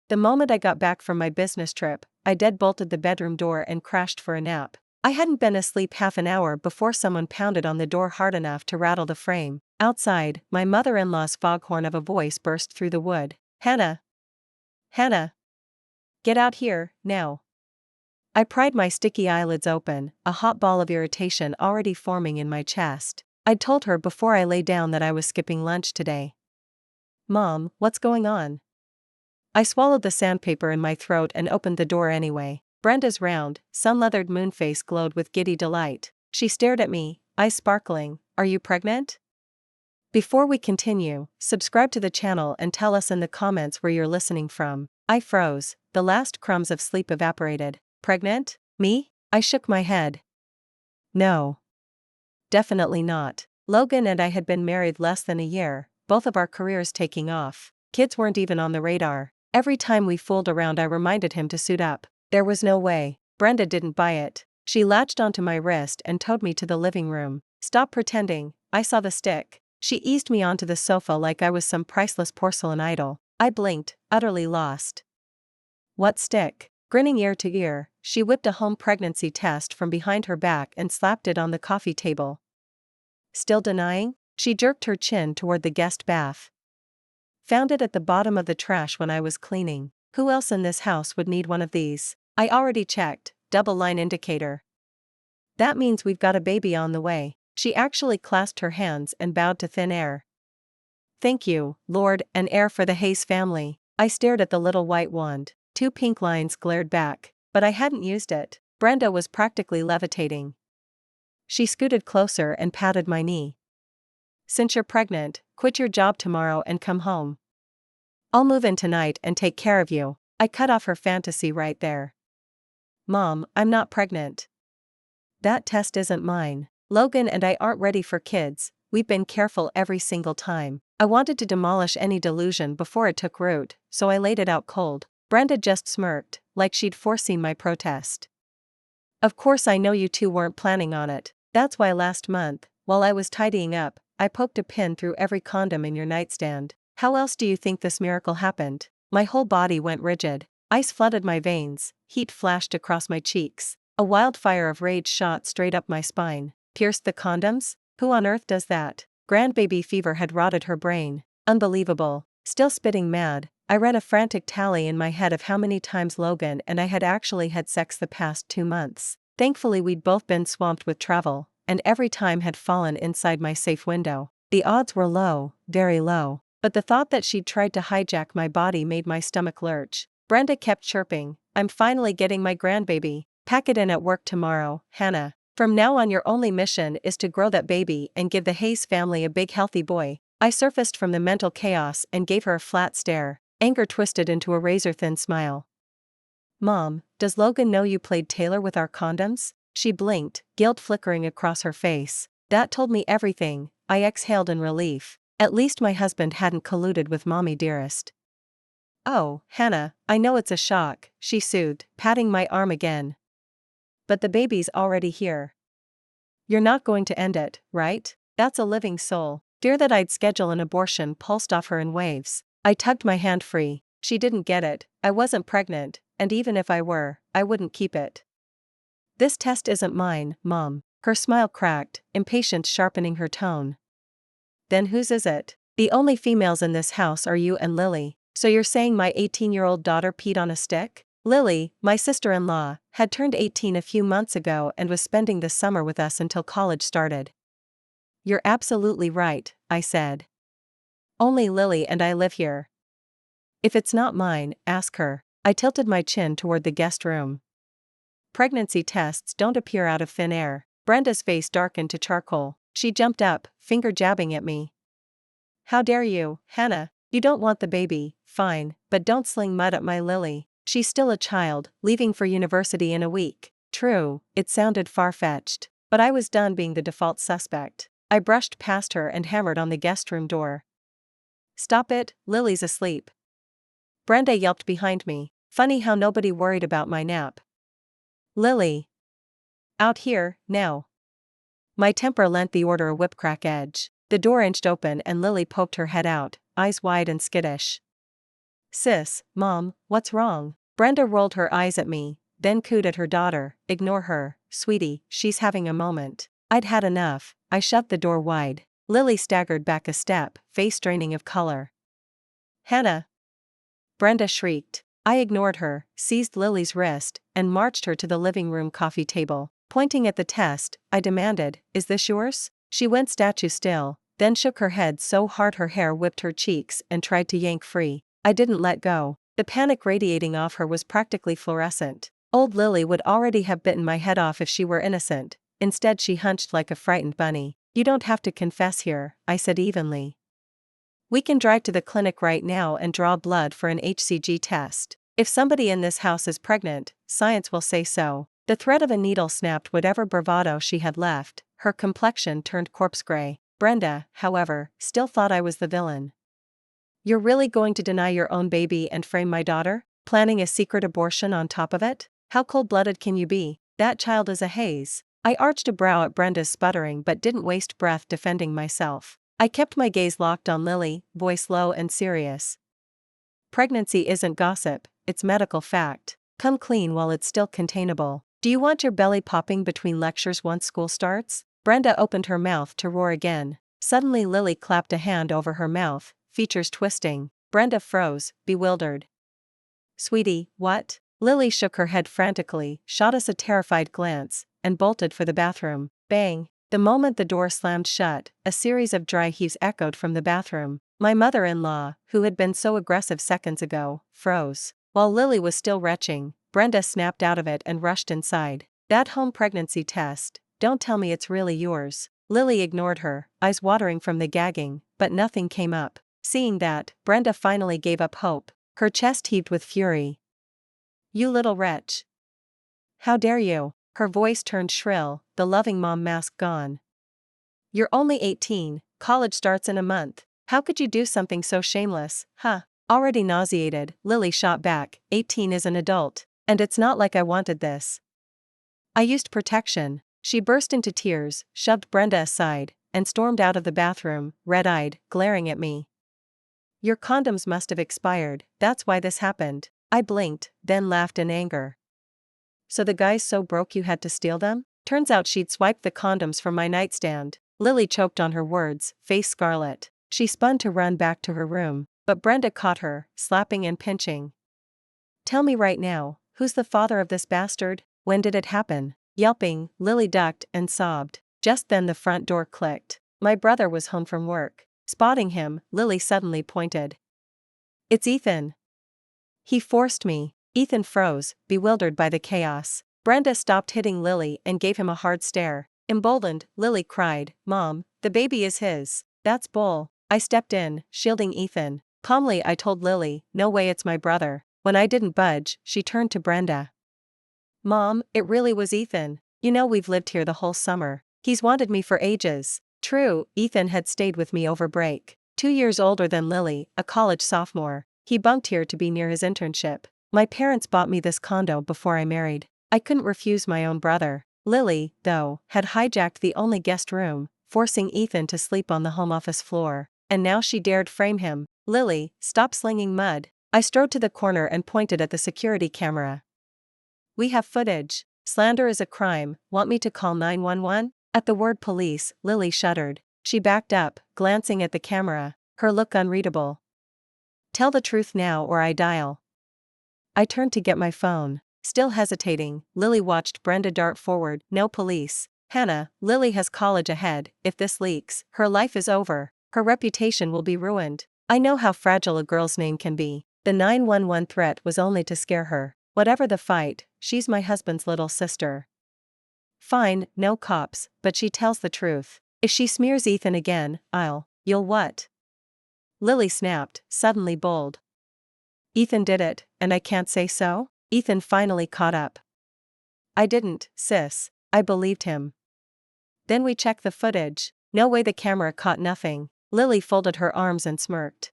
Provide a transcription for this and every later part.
The moment I got back from my business trip, I deadbolted the bedroom door and crashed for a nap. I hadn't been asleep half an hour before someone pounded on the door hard enough to rattle the frame. Outside, my mother-in-law's foghorn of a voice burst through the wood. "Hannah! Hannah! Get out here, now!" I pried my sticky eyelids open, a hot ball of irritation already forming in my chest. I'd told her before I lay down that I was skipping lunch today. "Mom, what's going on?" I swallowed the sandpaper in my throat and opened the door anyway. Brenda's round, sun-leathered moon face glowed with giddy delight. She stared at me, eyes sparkling. "Are you pregnant?" Before we continue, subscribe to the channel and tell us in the comments where you're listening from. I froze, the last crumbs of sleep evaporated. "Pregnant? Me?" I shook my head. "No. Definitely not." Logan and I had been married less than a year, both of our careers taking off. Kids weren't even on the radar. Every time we fooled around I reminded him to suit up. There was no way. Brenda didn't buy it. She latched onto my wrist and towed me to the living room. "Stop pretending, I saw the stick." She eased me onto the sofa like I was some priceless porcelain idol. I blinked, utterly lost. "What stick?" Grinning ear to ear, she whipped a home pregnancy test from behind her back and slapped it on the coffee table. "Still denying?" She jerked her chin toward the guest bath. "Found it at the bottom of the trash when I was cleaning. Who else in this house would need one of these?" "I already checked, double line indicator." "That means we've got a baby on the way." She actually clasped her hands and bowed to thin air. "Thank you, Lord and Heir for the Hayes family." I stared at the little white wand. 2 pink lines glared back, but I hadn't used it. Brenda was practically levitating. She scooted closer and patted my knee. "Since you're pregnant, quit your job tomorrow and come home. I'll move in tonight and take care of you." I cut off her fantasy right there. "Mom, I'm not pregnant. That test isn't mine. Logan and I aren't ready for kids. We've been careful every single time." I wanted to demolish any delusion before it took root, so I laid it out cold. Brenda just smirked, like she'd foreseen my protest. "Of course I know you two weren't planning on it. That's why last month, while I was tidying up, I poked a pin through every condom in your nightstand. How else do you think this miracle happened?" My whole body went rigid. Ice flooded my veins, heat flashed across my cheeks. A wildfire of rage shot straight up my spine. Pierced the condoms? Who on earth does that? Grandbaby fever had rotted her brain. Unbelievable. Still spitting mad, I ran a frantic tally in my head of how many times Logan and I had actually had sex the past 2 months. Thankfully we'd both been swamped with travel, and every time had fallen inside my safe window. The odds were low, very low. But the thought that she'd tried to hijack my body made my stomach lurch. Brenda kept chirping, "I'm finally getting my grandbaby. Pack it in at work tomorrow, Hannah. From now on your only mission is to grow that baby and give the Hayes family a big healthy boy." I surfaced from the mental chaos and gave her a flat stare, anger twisted into a razor-thin smile. "Mom, does Logan know you played Taylor with our condoms?" She blinked, guilt flickering across her face. That told me everything. I exhaled in relief. At least my husband hadn't colluded with Mommy Dearest. "Oh, Hannah, I know it's a shock," she soothed, patting my arm again. "But the baby's already here. You're not going to end it, right? That's a living soul." Fear that I'd schedule an abortion pulsed off her in waves. I tugged my hand free. She didn't get it. I wasn't pregnant, and even if I were, I wouldn't keep it. "This test isn't mine, Mom." Her smile cracked, impatience sharpening her tone. "Then whose is it? The only females in this house are you and Lily. So you're saying my 18-year-old daughter peed on a stick?" Lily, my sister-in-law, had turned 18 a few months ago and was spending the summer with us until college started. "You're absolutely right," I said. "Only Lily and I live here. If it's not mine, ask her." I tilted my chin toward the guest room. Pregnancy tests don't appear out of thin air. Brenda's face darkened to charcoal. She jumped up, finger jabbing at me. "How dare you, Hannah? You don't want the baby, fine, but don't sling mud at my Lily. She's still a child, leaving for university in a week." True, it sounded far-fetched, but I was done being the default suspect. I brushed past her and hammered on the guest room door. "Stop it, Lily's asleep." Brenda yelped behind me. Funny how nobody worried about my nap. "Lily! Out here, now." My temper lent the order a whipcrack edge. The door inched open and Lily poked her head out, eyes wide and skittish. Sis, Mom, what's wrong? Brenda rolled her eyes at me, then cooed at her daughter. Ignore her, sweetie, she's having a moment. I'd had enough. I shoved the door wide. Lily staggered back a step, face draining of color. Hannah! Brenda shrieked. I ignored her, seized Lily's wrist, and marched her to the living room coffee table. Pointing at the test, I demanded, "Is this yours?" She went statue still, then shook her head so hard her hair whipped her cheeks and tried to yank free. I didn't let go. The panic radiating off her was practically fluorescent. Old Lily would already have bitten my head off if she were innocent. Instead she hunched like a frightened bunny. You don't have to confess here, I said evenly. We can drive to the clinic right now and draw blood for an HCG test. If somebody in this house is pregnant, science will say so. The threat of a needle snapped whatever bravado she had left. Her complexion turned corpse gray. Brenda, however, still thought I was the villain. You're really going to deny your own baby and frame my daughter? Planning a secret abortion on top of it? How cold-blooded can you be? That child is a haze. I arched a brow at Brenda's sputtering but didn't waste breath defending myself. I kept my gaze locked on Lily, voice low and serious. Pregnancy isn't gossip, it's medical fact. Come clean while it's still containable. Do you want your belly popping between lectures once school starts? Brenda opened her mouth to roar again. Suddenly Lily clapped a hand over her mouth, features twisting. Brenda froze, bewildered. Sweetie, what? Lily shook her head frantically, shot us a terrified glance, and bolted for the bathroom. Bang! The moment the door slammed shut, a series of dry heaves echoed from the bathroom. My mother-in-law, who had been so aggressive seconds ago, froze. While Lily was still retching, Brenda snapped out of it and rushed inside. That home pregnancy test, don't tell me it's really yours. Lily ignored her, eyes watering from the gagging, but nothing came up. Seeing that, Brenda finally gave up hope. Her chest heaved with fury. You little wretch. How dare you? Her voice turned shrill, the loving mom mask gone. You're only 18, college starts in a month. How could you do something so shameless, huh? Already nauseated, Lily shot back, 18 is an adult, and it's not like I wanted this. I used protection. She burst into tears, shoved Brenda aside, and stormed out of the bathroom, red-eyed, glaring at me. Your condoms must have expired, that's why this happened. I blinked, then laughed in anger. So the guy's so broke you had to steal them? Turns out she'd swiped the condoms from my nightstand. Lily choked on her words, face scarlet. She spun to run back to her room, but Brenda caught her, slapping and pinching. Tell me right now, who's the father of this bastard? When did it happen? Yelping, Lily ducked and sobbed. Just then the front door clicked. My brother was home from work. Spotting him, Lily suddenly pointed. It's Ethan. He forced me. Ethan froze, bewildered by the chaos. Brenda stopped hitting Lily and gave him a hard stare. Emboldened, Lily cried, Mom, the baby is his. That's bull. I stepped in, shielding Ethan. Calmly I told Lily, no way it's my brother. When I didn't budge, she turned to Brenda. Mom, it really was Ethan. You know we've lived here the whole summer. He's wanted me for ages. True, Ethan had stayed with me over break. 2 years older than Lily, a college sophomore. He bunked here to be near his internship. My parents bought me this condo before I married. I couldn't refuse my own brother. Lily, though, had hijacked the only guest room, forcing Ethan to sleep on the home office floor. And now she dared frame him. Lily, stop slinging mud. I strode to the corner and pointed at the security camera. We have footage. Slander is a crime. Want me to call 911? At the word police, Lily shuddered. She backed up, glancing at the camera, her look unreadable. Tell the truth now or I dial. I turned to get my phone. Still hesitating, Lily watched Brenda dart forward. No police. Hannah, Lily has college ahead. If this leaks, her life is over. Her reputation will be ruined. I know how fragile a girl's name can be. The 911 threat was only to scare her. Whatever the fight, she's my husband's little sister. Fine, no cops, but she tells the truth. If she smears Ethan again, you'll what? Lily snapped, suddenly bold. Ethan did it, and I can't say so? Ethan finally caught up. I didn't, sis. I believed him. Then we checked the footage. No way the camera caught nothing. Lily folded her arms and smirked.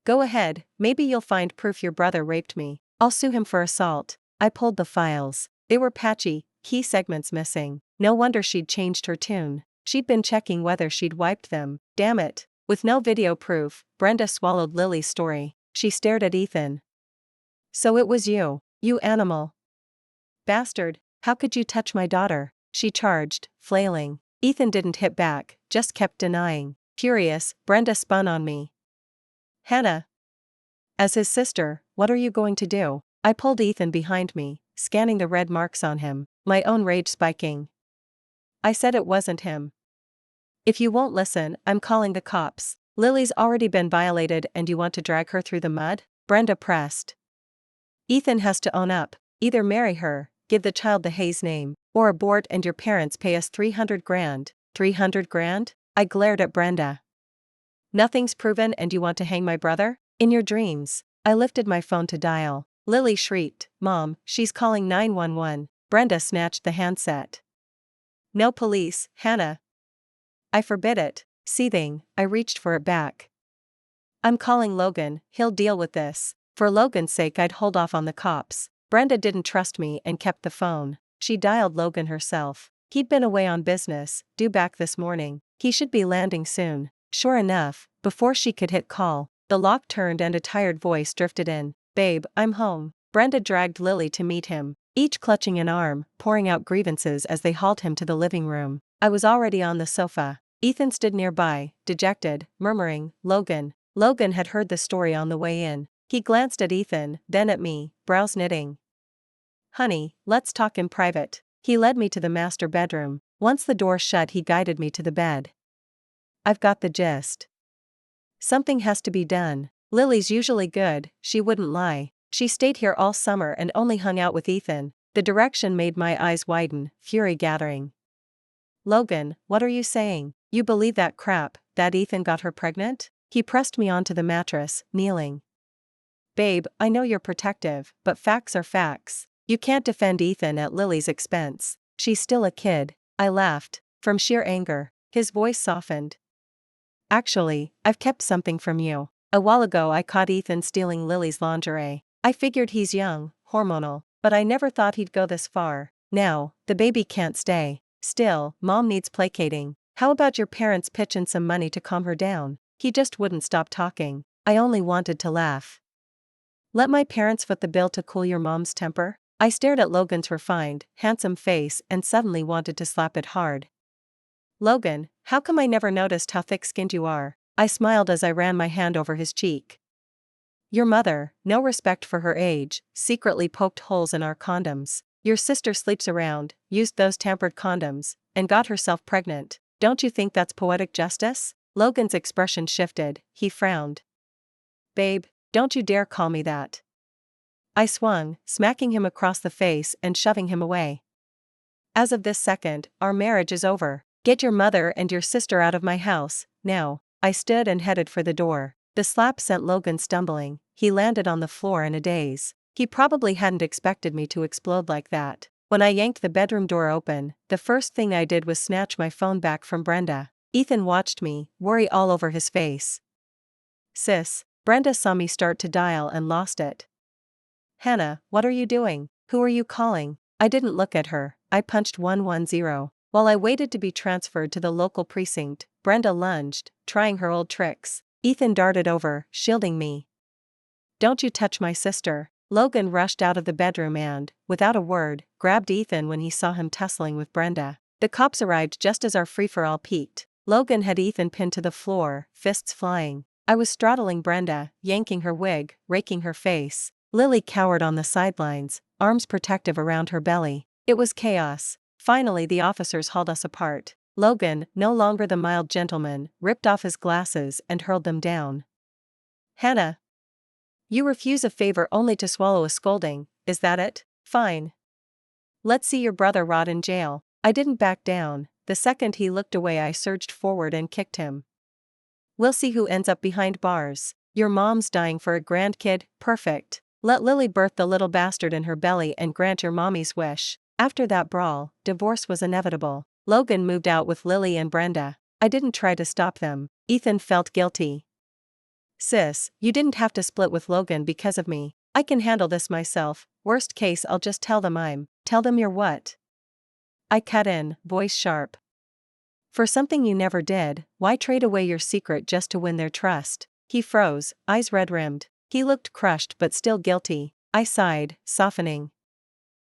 Go ahead, maybe you'll find proof your brother raped me. I'll sue him for assault. I pulled the files. They were patchy, key segments missing. No wonder she'd changed her tune. She'd been checking whether she'd wiped them. Damn it. With no video proof, Brenda swallowed Lily's story. She stared at Ethan. So it was you, you animal. Bastard, how could you touch my daughter? She charged, flailing. Ethan didn't hit back, just kept denying. Furious, Brenda spun on me. Hannah. As his sister, what are you going to do? I pulled Ethan behind me, scanning the red marks on him, my own rage spiking. I said it wasn't him. If you won't listen, I'm calling the cops. Lily's already been violated and you want to drag her through the mud? Brenda pressed. Ethan has to own up. Either marry her, give the child the Hayes name, or abort and your parents pay us 300 grand. 300 grand? I glared at Brenda. Nothing's proven and you want to hang my brother? In your dreams. I lifted my phone to dial. Lily shrieked, Mom, she's calling 911. Brenda snatched the handset. No police, Hannah. I forbid it. Seething, I reached for it back. I'm calling Logan, he'll deal with this. For Logan's sake I'd hold off on the cops. Brenda didn't trust me and kept the phone. She dialed Logan herself. He'd been away on business, due back this morning. He should be landing soon. Sure enough, before she could hit call, the lock turned and a tired voice drifted in. Babe, I'm home. Brenda dragged Lily to meet him, each clutching an arm, pouring out grievances as they hauled him to the living room. I was already on the sofa. Ethan stood nearby, dejected, murmuring, Logan. Logan had heard the story on the way in. He glanced at Ethan, then at me, brows knitting. Honey, let's talk in private. He led me to the master bedroom. Once the door shut he guided me to the bed. I've got the gist. Something has to be done. Lily's usually good, she wouldn't lie. She stayed here all summer and only hung out with Ethan. The direction made my eyes widen, fury gathering. Logan, what are you saying? You believe that crap, that Ethan got her pregnant? He pressed me onto the mattress, kneeling. Babe, I know you're protective, but facts are facts. You can't defend Ethan at Lily's expense. She's still a kid. I laughed, from sheer anger. His voice softened. Actually, I've kept something from you. A while ago I caught Ethan stealing Lily's lingerie. I figured he's young, hormonal, but I never thought he'd go this far. Now, the baby can't stay. Still, Mom needs placating. How about your parents pitch in some money to calm her down? He just wouldn't stop talking. I only wanted to laugh. Let my parents foot the bill to cool your mom's temper? I stared at Logan's refined, handsome face and suddenly wanted to slap it hard. Logan, how come I never noticed how thick-skinned you are? I smiled as I ran my hand over his cheek. Your mother, no respect for her age, secretly poked holes in our condoms. Your sister sleeps around, used those tampered condoms, and got herself pregnant. Don't you think that's poetic justice? Logan's expression shifted, he frowned. Babe, don't you dare call me that. I swung, smacking him across the face and shoving him away. As of this second, our marriage is over. Get your mother and your sister out of my house, now. I stood and headed for the door. The slap sent Logan stumbling. He landed on the floor in a daze. He probably hadn't expected me to explode like that. When I yanked the bedroom door open, the first thing I did was snatch my phone back from Brenda. Ethan watched me, worry all over his face. Sis. Brenda saw me start to dial and lost it. Hannah, what are you doing? Who are you calling? I didn't look at her. I punched 110. While I waited to be transferred to the local precinct, Brenda lunged, trying her old tricks. Ethan darted over, shielding me. Don't you touch my sister. Logan rushed out of the bedroom and, without a word, grabbed Ethan when he saw him tussling with Brenda. The cops arrived just as our free-for-all peaked. Logan had Ethan pinned to the floor, fists flying. I was straddling Brenda, yanking her wig, raking her face. Lily cowered on the sidelines, arms protective around her belly. It was chaos. Finally the officers hauled us apart. Logan, no longer the mild gentleman, ripped off his glasses and hurled them down. Hannah. You refuse a favor only to swallow a scolding, is that it? Fine. Let's see your brother rot in jail. I didn't back down. The second he looked away I surged forward and kicked him. We'll see who ends up behind bars. Your mom's dying for a grandkid, perfect. Let Lily birth the little bastard in her belly and grant your mommy's wish. After that brawl, divorce was inevitable. Logan moved out with Lily and Brenda. I didn't try to stop them. Ethan felt guilty. Sis, you didn't have to split with Logan because of me. I can handle this myself. Worst case I'll just tell them Tell them you're what? I cut in, voice sharp. For something you never did, why trade away your secret just to win their trust? He froze, eyes red-rimmed. He looked crushed but still guilty. I sighed, softening.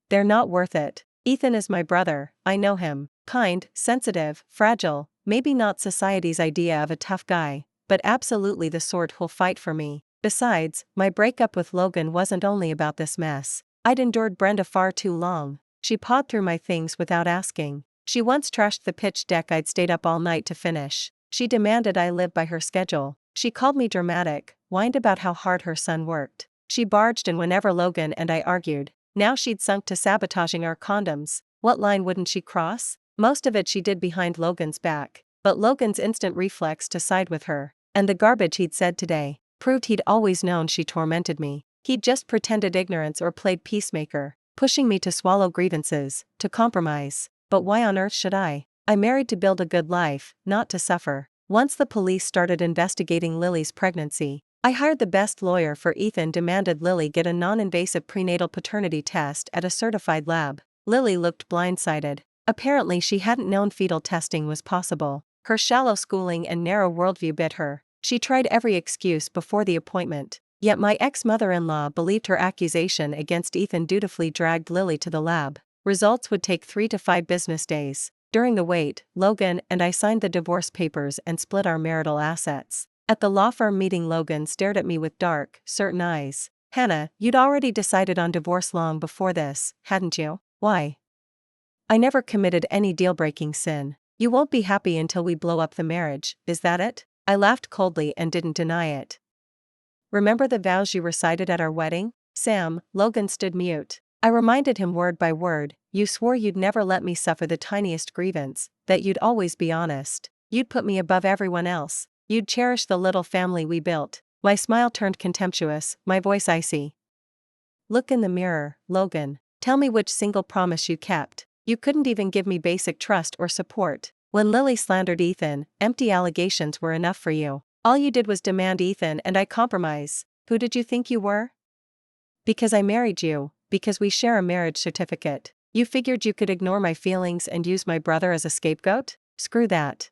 They're not worth it. Ethan is my brother, I know him. Kind, sensitive, fragile, maybe not society's idea of a tough guy, but absolutely the sort who'll fight for me. Besides, my breakup with Logan wasn't only about this mess. I'd endured Brenda far too long. She pawed through my things without asking. She once trashed the pitch deck I'd stayed up all night to finish. She demanded I live by her schedule. She called me dramatic, whined about how hard her son worked. She barged in whenever Logan and I argued. Now she'd sunk to sabotaging our condoms. What line wouldn't she cross? Most of it she did behind Logan's back, but Logan's instant reflex to side with her, and the garbage he'd said today, proved he'd always known she tormented me. He'd just pretended ignorance or played peacemaker, pushing me to swallow grievances, to compromise. But why on earth should I? I married to build a good life, not to suffer. Once the police started investigating Lily's pregnancy, I hired the best lawyer for Ethan. Demanded Lily get a non-invasive prenatal paternity test at a certified lab. Lily looked blindsided. Apparently she hadn't known fetal testing was possible. Her shallow schooling and narrow worldview bit her. She tried every excuse before the appointment. Yet my ex-mother-in-law believed her accusation against Ethan. Dutifully dragged Lily to the lab. Results would take 3 to 5 business days. During the wait, Logan and I signed the divorce papers and split our marital assets. At the law firm meeting, Logan stared at me with dark, certain eyes. Hannah, you'd already decided on divorce long before this, hadn't you? Why? I never committed any deal-breaking sin. You won't be happy until we blow up the marriage, is that it? I laughed coldly and didn't deny it. Remember the vows you recited at our wedding? Sam, Logan stood mute. I reminded him word by word. You swore you'd never let me suffer the tiniest grievance, that you'd always be honest. You'd put me above everyone else. You'd cherish the little family we built. My smile turned contemptuous, my voice icy. Look in the mirror, Logan. Tell me which single promise you kept. You couldn't even give me basic trust or support. When Lily slandered Ethan, empty allegations were enough for you. All you did was demand Ethan and I compromise. Who did you think you were? Because I married you, because we share a marriage certificate. You figured you could ignore my feelings and use my brother as a scapegoat? Screw that.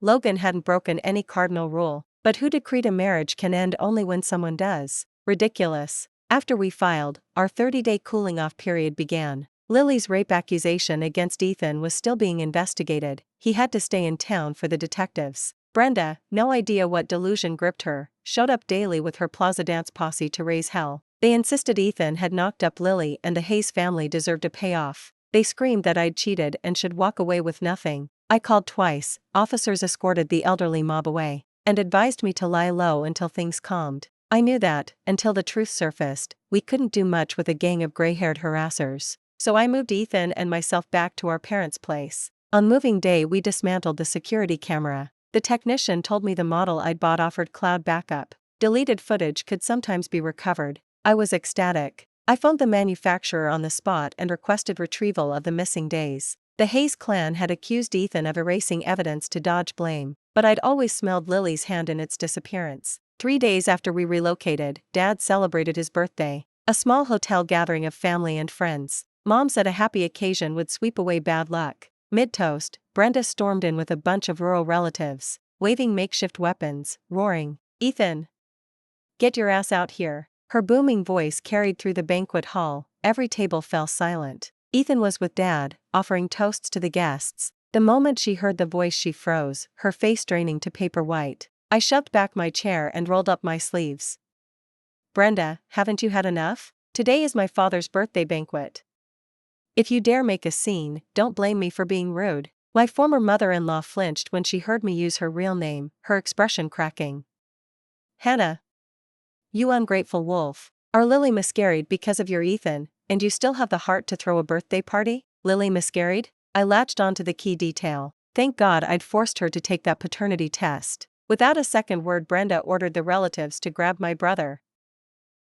Logan hadn't broken any cardinal rule, but who decreed a marriage can end only when someone does? Ridiculous. After we filed, our 30-day cooling-off period began. Lily's rape accusation against Ethan was still being investigated. He had to stay in town for the detectives. Brenda, no idea what delusion gripped her, showed up daily with her Plaza Dance posse to raise hell. They insisted Ethan had knocked up Lily and the Hayes family deserved a payoff. They screamed that I'd cheated and should walk away with nothing. I called twice. Officers escorted the elderly mob away, and advised me to lie low until things calmed. I knew that, until the truth surfaced, we couldn't do much with a gang of gray-haired harassers. So I moved Ethan and myself back to our parents' place. On moving day we dismantled the security camera. The technician told me the model I'd bought offered cloud backup. Deleted footage could sometimes be recovered. I was ecstatic. I phoned the manufacturer on the spot and requested retrieval of the missing days. The Hayes clan had accused Ethan of erasing evidence to dodge blame, but I'd always smelled Lily's hand in its disappearance. 3 days after we relocated, Dad celebrated his birthday. A small hotel gathering of family and friends. Mom said a happy occasion would sweep away bad luck. Mid-toast, Brenda stormed in with a bunch of rural relatives, waving makeshift weapons, roaring, "Ethan! Get your ass out here!" Her booming voice carried through the banquet hall. Every table fell silent. Ethan was with Dad, offering toasts to the guests. The moment she heard the voice she froze, her face draining to paper white. I shoved back my chair and rolled up my sleeves. "Brenda, haven't you had enough? Today is my father's birthday banquet. If you dare make a scene, don't blame me for being rude." My former mother-in-law flinched when she heard me use her real name, her expression cracking. "Hannah. You ungrateful wolf. Our Lily miscarried because of your Ethan, and you still have the heart to throw a birthday party? Lily miscarried?" I latched onto the key detail. Thank God I'd forced her to take that paternity test. Without a second word, Brenda ordered the relatives to grab my brother.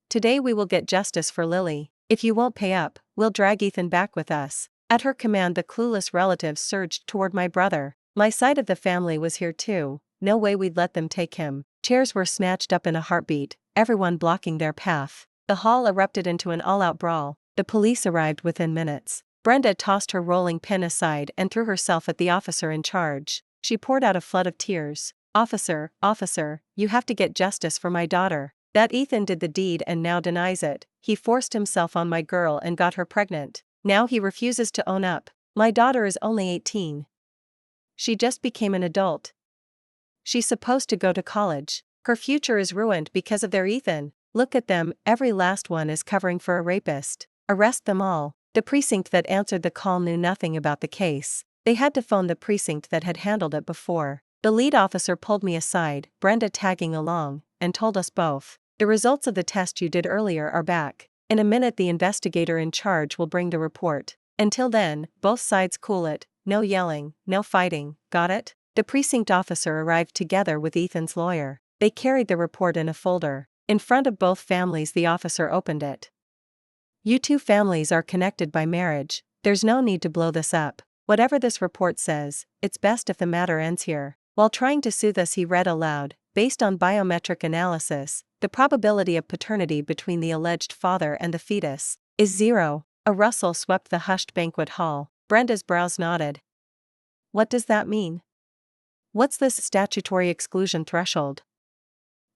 "Today we will get justice for Lily. If you won't pay up, we'll drag Ethan back with us." At her command, the clueless relatives surged toward my brother. My side of the family was here too. No way we'd let them take him. Chairs were snatched up in a heartbeat, everyone blocking their path. The hall erupted into an all-out brawl. The police arrived within minutes. Brenda tossed her rolling pin aside and threw herself at the officer in charge. She poured out a flood of tears. Officer, you have to get justice for my daughter. That Ethan did the deed and now denies it. He forced himself on my girl and got her pregnant. Now he refuses to own up. My daughter is only 18. She just became an adult. She's supposed to go to college. Her future is ruined because of their Ethan. Look at them, every last one is covering for a rapist. Arrest them all. The precinct that answered the call knew nothing about the case. They had to phone the precinct that had handled it before. The lead officer pulled me aside, Brenda tagging along, and told us both. The results of the test you did earlier are back. In a minute the investigator in charge will bring the report. Until then, both sides cool it, no yelling, no fighting, got it? The precinct officer arrived together with Ethan's lawyer. They carried the report in a folder. In front of both families the officer opened it. You two families are connected by marriage, there's no need to blow this up. Whatever this report says, it's best if the matter ends here. While trying to soothe us he read aloud, based on biometric analysis, the probability of paternity between the alleged father and the fetus is 0. A rustle swept the hushed banquet hall. Brenda's brows knotted. What does that mean? What's this statutory exclusion threshold?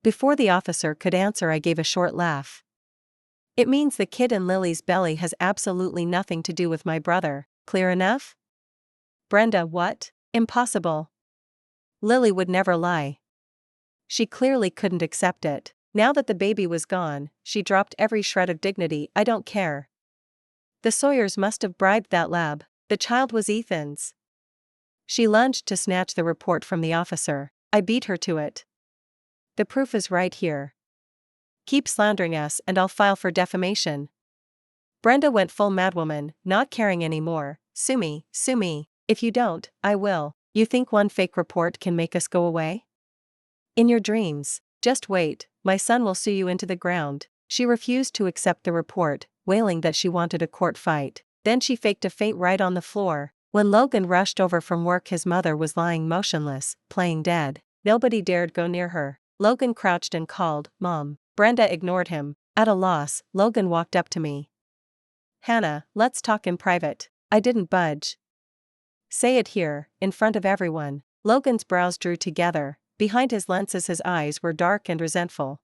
Before the officer could answer I gave a short laugh. It means the kid in Lily's belly has absolutely nothing to do with my brother. Clear enough? Brenda, what? Impossible. Lily would never lie. She clearly couldn't accept it. Now that the baby was gone, she dropped every shred of dignity. I don't care. The Sawyers must have bribed that lab. The child was Ethan's. She lunged to snatch the report from the officer. I beat her to it. The proof is right here. Keep slandering us and I'll file for defamation. Brenda went full madwoman, not caring anymore. Sue me, sue me. If you don't, I will. You think one fake report can make us go away? In your dreams. Just wait, my son will sue you into the ground. She refused to accept the report, wailing that she wanted a court fight. Then she faked a faint right on the floor. When Logan rushed over from work his mother was lying motionless, playing dead. Nobody dared go near her. Logan crouched and called, Mom. Brenda ignored him. At a loss, Logan walked up to me. Hannah, let's talk in private. I didn't budge. Say it here, in front of everyone. Logan's brows drew together. Behind his lenses his eyes were dark and resentful.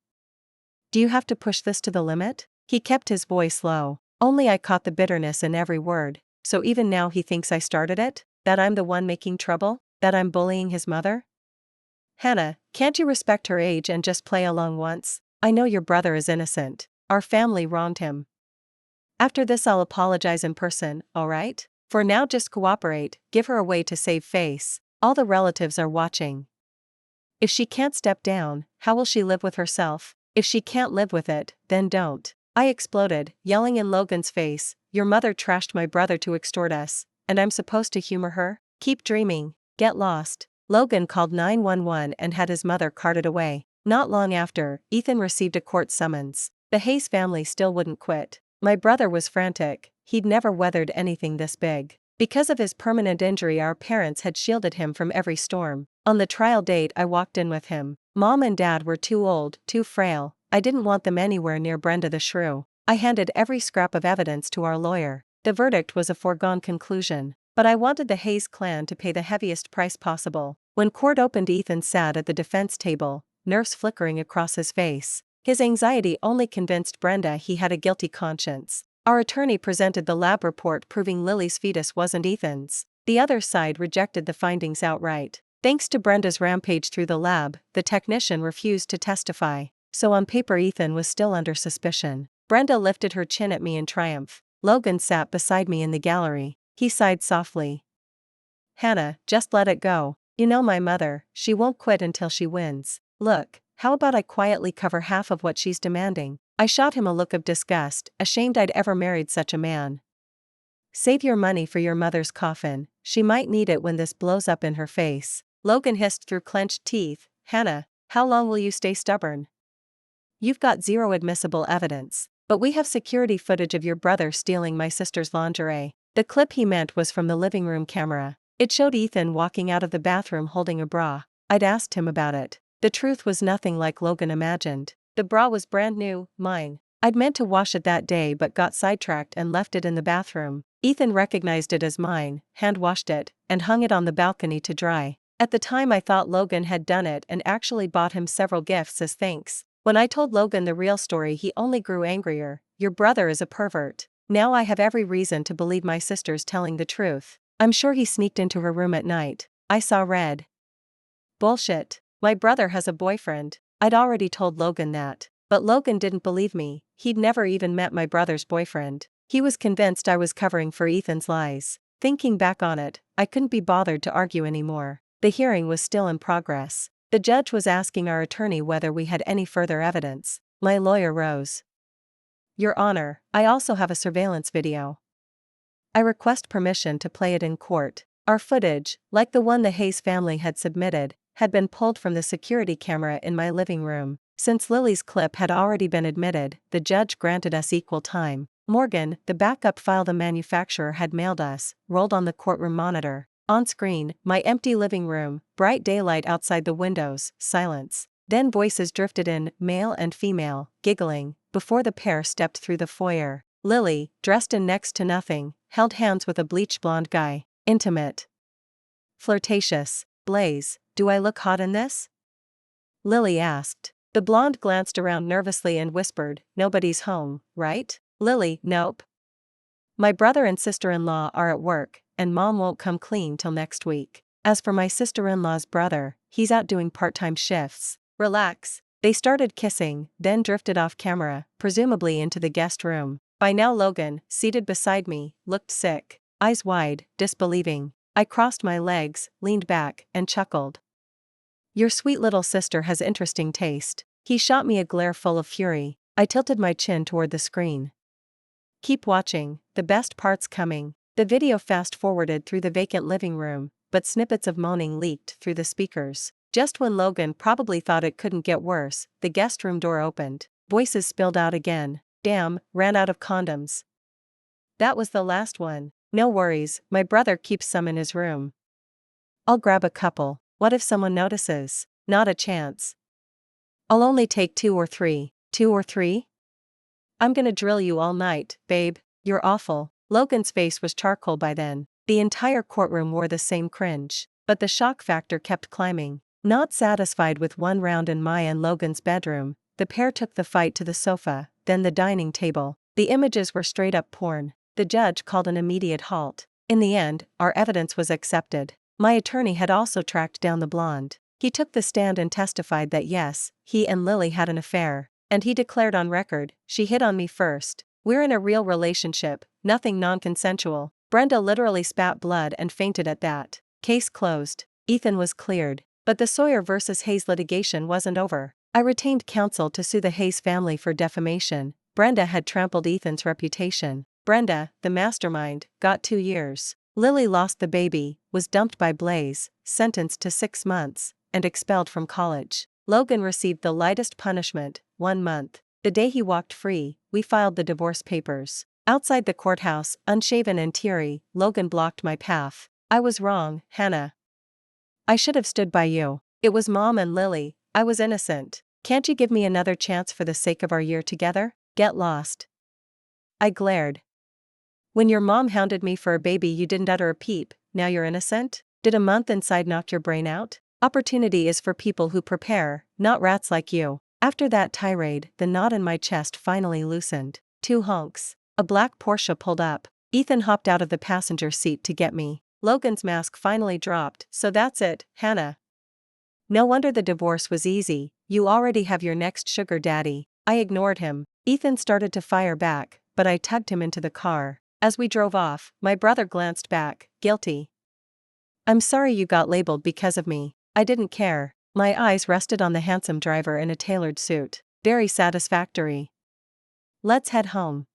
Do you have to push this to the limit? He kept his voice low. Only I caught the bitterness in every word. So even now he thinks I started it? That I'm the one making trouble? That I'm bullying his mother? Hannah, can't you respect her age and just play along once? I know your brother is innocent. Our family wronged him. After this I'll apologize in person, alright? For now just cooperate, give her a way to save face. All the relatives are watching. If she can't step down, how will she live with herself? If she can't live with it, then don't. I exploded, yelling in Logan's face, your mother trashed my brother to extort us, and I'm supposed to humor her? Keep dreaming, get lost. Logan called 911 and had his mother carted away. Not long after, Ethan received a court summons. The Hayes family still wouldn't quit. My brother was frantic, he'd never weathered anything this big. Because of his permanent injury our parents had shielded him from every storm. On the trial date I walked in with him. Mom and Dad were too old, too frail. I didn't want them anywhere near Brenda the shrew. I handed every scrap of evidence to our lawyer. The verdict was a foregone conclusion. But I wanted the Hayes clan to pay the heaviest price possible. When court opened Ethan sat at the defense table, nerves flickering across his face. His anxiety only convinced Brenda he had a guilty conscience. Our attorney presented the lab report proving Lily's fetus wasn't Ethan's. The other side rejected the findings outright. Thanks to Brenda's rampage through the lab, the technician refused to testify. So on paper Ethan was still under suspicion. Brenda lifted her chin at me in triumph. Logan sat beside me in the gallery. He sighed softly. Hannah, just let it go. You know my mother, she won't quit until she wins. Look, how about I quietly cover half of what she's demanding? I shot him a look of disgust, ashamed I'd ever married such a man. Save your money for your mother's coffin, she might need it when this blows up in her face. Logan hissed through clenched teeth, Hannah, how long will you stay stubborn? You've got zero admissible evidence, but we have security footage of your brother stealing my sister's lingerie. The clip he meant was from the living room camera. It showed Ethan walking out of the bathroom holding a bra. I'd asked him about it. The truth was nothing like Logan imagined. The bra was brand new, mine. I'd meant to wash it that day but got sidetracked and left it in the bathroom. Ethan recognized it as mine, hand-washed it, and hung it on the balcony to dry. At the time I thought Logan had done it and actually bought him several gifts as thanks. When I told Logan the real story, he only grew angrier. Your brother is a pervert. Now I have every reason to believe my sister's telling the truth. I'm sure he sneaked into her room at night. I saw red. Bullshit. My brother has a boyfriend. I'd already told Logan that. But Logan didn't believe me. He'd never even met my brother's boyfriend. He was convinced I was covering for Ethan's lies. Thinking back on it, I couldn't be bothered to argue anymore. The hearing was still in progress. The judge was asking our attorney whether we had any further evidence. My lawyer rose. Your Honor, I also have a surveillance video. I request permission to play it in court. Our footage, like the one the Hayes family had submitted, had been pulled from the security camera in my living room. Since Lily's clip had already been admitted, the judge granted us equal time. Morgan, the backup file the manufacturer had mailed us, rolled on the courtroom monitor. On screen, my empty living room, bright daylight outside the windows, silence. Then voices drifted in, male and female, giggling, before the pair stepped through the foyer. Lily, dressed in next to nothing, held hands with a bleach blonde guy. Intimate. Flirtatious. Blaze, do I look hot in this? Lily asked. The blonde glanced around nervously and whispered, nobody's home, right? Lily, nope. My brother and sister-in-law are at work, and mom won't come clean till next week. As for my sister-in-law's brother, he's out doing part-time shifts. Relax. They started kissing, then drifted off camera, presumably into the guest room. By now Logan, seated beside me, looked sick, eyes wide, disbelieving. I crossed my legs, leaned back, and chuckled. Your sweet little sister has interesting taste. He shot me a glare full of fury. I tilted my chin toward the screen. Keep watching, the best part's coming. The video fast-forwarded through the vacant living room, but snippets of moaning leaked through the speakers. Just when Logan probably thought it couldn't get worse, the guest room door opened. Voices spilled out again. Damn, ran out of condoms. That was the last one. No worries, my brother keeps some in his room. I'll grab a couple. What if someone notices? Not a chance. I'll only take 2 or 3. 2 or 3? I'm gonna drill you all night, babe. You're awful. Logan's face was charcoal by then. The entire courtroom wore the same cringe. But the shock factor kept climbing. Not satisfied with one round in my and Logan's bedroom, the pair took the fight to the sofa, then the dining table. The images were straight up porn. The judge called an immediate halt. In the end, our evidence was accepted. My attorney had also tracked down the blonde. He took the stand and testified that yes, he and Lily had an affair. And he declared on record, she hit on me first. We're in a real relationship, nothing non-consensual. Brenda literally spat blood and fainted at that. Case closed. Ethan was cleared. But the Sawyer vs. Hayes litigation wasn't over. I retained counsel to sue the Hayes family for defamation. Brenda had trampled Ethan's reputation. Brenda, the mastermind, got 2 years. Lily lost the baby, was dumped by Blaze, sentenced to 6 months, and expelled from college. Logan received the lightest punishment, 1 month. The day he walked free, we filed the divorce papers. Outside the courthouse, unshaven and teary, Logan blocked my path. I was wrong, Hannah. I should have stood by you. It was Mom and Lily. I was innocent. Can't you give me another chance for the sake of our year together? Get lost. I glared. When your mom hounded me for a baby, you didn't utter a peep. Now you're innocent? Did a month inside knock your brain out? Opportunity is for people who prepare, not rats like you. After that tirade, the knot in my chest finally loosened. 2 honks. A black Porsche pulled up. Ethan hopped out of the passenger seat to get me. Logan's mask finally dropped. So that's it, Hannah. No wonder the divorce was easy. You already have your next sugar daddy. I ignored him. Ethan started to fire back, but I tugged him into the car. As we drove off, my brother glanced back, guilty. I'm sorry you got labeled because of me. I didn't care. My eyes rested on the handsome driver in a tailored suit. Very satisfactory. Let's head home.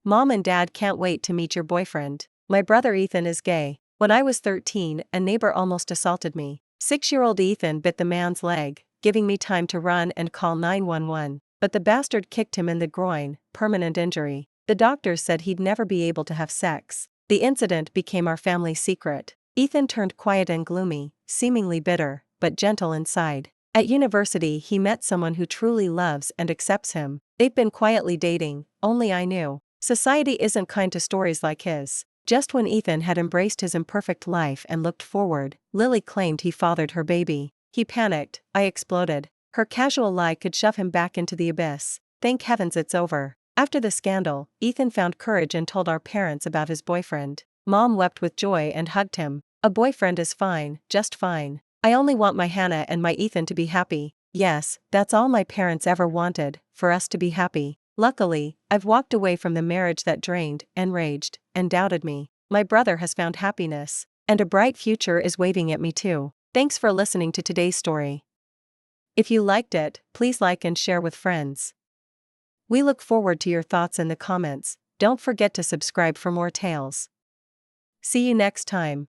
Mom and Dad can't wait to meet your boyfriend. My brother Ethan is gay. When I was 13, a neighbor almost assaulted me. 6-year-old Ethan bit the man's leg, giving me time to run and call 911. But the bastard kicked him in the groin, permanent injury. The doctors said he'd never be able to have sex. The incident became our family secret. Ethan turned quiet and gloomy, seemingly bitter, but gentle inside. At university he met someone who truly loves and accepts him. They've been quietly dating, only I knew. Society isn't kind to stories like his. Just when Ethan had embraced his imperfect life and looked forward, Lily claimed he fathered her baby. He panicked, I exploded. Her casual lie could shove him back into the abyss. Thank heavens it's over. After the scandal, Ethan found courage and told our parents about his boyfriend. Mom wept with joy and hugged him. A boyfriend is fine, just fine. I only want my Hannah and my Ethan to be happy. Yes, that's all my parents ever wanted, for us to be happy. Luckily, I've walked away from the marriage that drained, enraged, and doubted me. My brother has found happiness, and a bright future is waving at me too. Thanks for listening to today's story. If you liked it, please like and share with friends. We look forward to your thoughts in the comments. Don't forget to subscribe for more tales. See you next time.